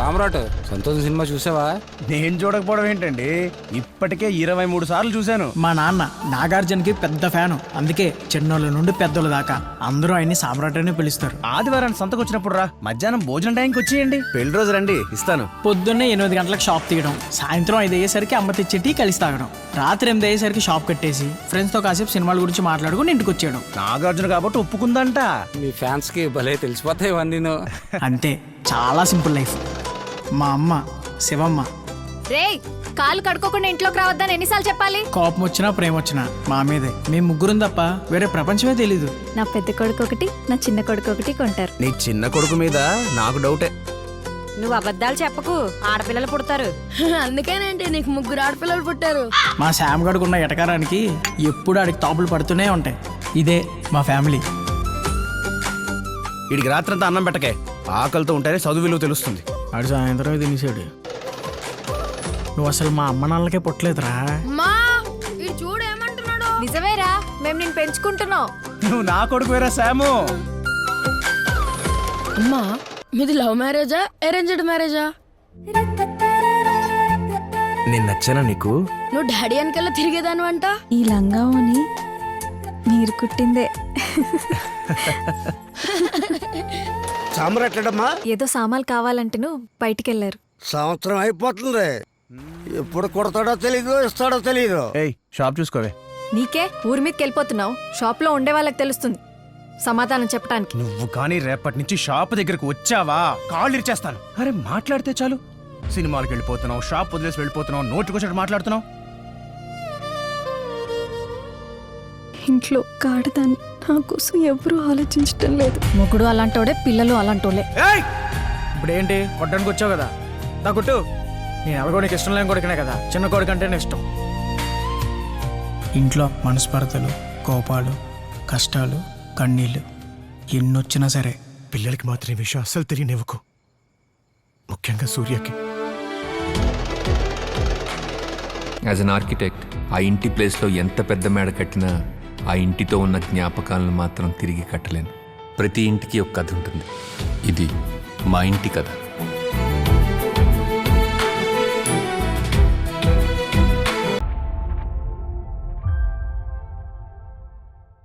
సామ్రాట్ సంతోషం సినిమా చూసావా? నేను చూడకపోవడం ఏంటండి, ఇప్పటికే 23 సార్లు చూశాను. మా నాన్న నాగార్జునకి పెద్ద ఫ్యాను, అందుకే చిన్నోళ్ళ నుండి పెద్దోళ్ళ దాకా అందరూ ఆయన్ని సామ్రాట్ అని పిలుస్తారు. ఆదివారాన్ని సంతకొచ్చినప్పుడు రా, మధ్యాహ్నం భోజనం టైంకి వచ్చేయండి. పెళ్లి రోజు రండి, ఇస్తాను. పొద్దున్నే 8 గంటలకు షాప్ తీయడం, సాయంత్రం 5 అయ్యేసరికి అమ్మ తెచ్చి టీ కలిసి తాగడం, రాత్రి 8 అయ్యేసరికి షాప్ కట్టేసి ఫ్రెండ్స్తో కాసేపు సినిమాల గురించి మాట్లాడుకుని ఇంటికి వచ్చేయడం. నాగార్జున కాబట్టి ఒప్పుకుందంట. మీ ఫ్యాన్స్ కి భలే తెలిసిపోతాయి ఇవన్నీ. అంతే, చాలా సింపుల్ లైఫ్. మా అమ్మ శివమ్మ. రేయ్, కాలు కడుక్కోకుండా ఇంట్లోకి రావద్దని ఎన్నిసార్లు చెప్పాలి? కోపం వచ్చినా ప్రేమ వచ్చినా మా మీదే. మేము ముగ్గురం తప్ప వేరే ప్రపంచమే తెలీదు. నా పెద్ద కొడుకు ఒకటి, నా చిన్న కొడుకు ఒకటి కొంటారు. నీ చిన్న కొడుకు మీద నాకు డౌటే. నువ్వు అబద్ధాలు చెప్పకు, ఆడపిల్లలు పుడతారు. అందుకేనేంటి నీకు 3 ఆడపిల్లలు పుట్టారు. మా శామ్ గడుకున్న ఎటకారానికి ఎప్పుడు ఆడికి తాపులు పడుతూనే ఉంటాయి. ఇదే మా ఫ్యామిలీ. వీడికి రాత్రంతా అన్నం పెట్టకే, ఆకలితో ఉంటేనే చదువు విలువ తెలుస్తుంది. ఆడు సాయంత్రం తినేసాడు. నువ్వు అసలు మా అమ్మ నాన్నలకే పుట్టలేదురా. మా ఇది చూడు ఏమంటున్నాడు. నిజమేరా, మేము నిన్ను పెంచుకుంటున్నాం. నువ్వు నా కొడుకు వేరా శాము. అమ్మా, మీది లవ్ మ్యారేజా అరేంజ్డ్ మ్యారేజా? నేను నచ్చానా నీకు? నువ్వు డాడీ వెనకాల తిరిగేదాను అంట. ఈ లంగావోని మీరు కుట్టిందే. సామ్రాట్లేడమ్మా, ఏదో సామాన్లు కావాలంటేను బయటికెళ్లారు. సంవత్సరం అయిపోతుంది. ఎప్పుడు కొడతాడో తెలీదు, ఇస్తాడో తెలీదు. ఏయ్, షాప్ చూసుకోవే. నీకే ఊరి మీదకి వెళ్ళిపోతున్నావు, షాప్ లో ఉండే వాళ్ళకి తెలుస్తుంది సమాధానం చెప్పడానికి. నువ్వు కానీ రేపటి నుంచి షాప్ దగ్గరకు వచ్చావా కాళ్ళు ఇరిచేస్తాను. అరే మాట్లాడితే చాలు, సినిమాలకు వెళ్ళిపోతున్నావు, షాప్ వదిలేసి వెళ్ళిపోతున్నావు, నోటికొచ్చాడు మాట్లాడుతున్నావు. ఇంట్లో కాడదాన్ని నా కోసం ఎవరూ ఆలోచించటం లేదు. మొగుడు అలాంటోడే, పిల్లలు అలాంటోలే. ఇప్పుడు ఏంటి, కొట్టడానికి వచ్చావు కదా, దా కొట్టు. నేను ఎవరికోడికి ఇష్టం లేని కొడుకునే కదా, చిన్న కొడుకు అంటేనే ఇష్టం. ఇంట్లో మనస్పర్ధలు, కోపాలు, కష్టాలు, కన్నీళ్ళు ఎన్నొచ్చినా సరే పిల్లలకి మాత్రం ఈ విషయం అస్సలు తెలియనివ్వకు, ముఖ్యంగా సూర్యకి. యాజ్ అన్ ఆర్కిటెక్ట్, ఆ ఇంటి ప్లేస్లో ఎంత పెద్ద మేడ కట్టినా ఆ ఇంటితో ఉన్న జ్ఞాపకాలను మాత్రం తిరిగి కట్టలేను. ప్రతి ఇంటికి ఒక కథ ఉంటుంది. ఇది మా ఇంటి కథ.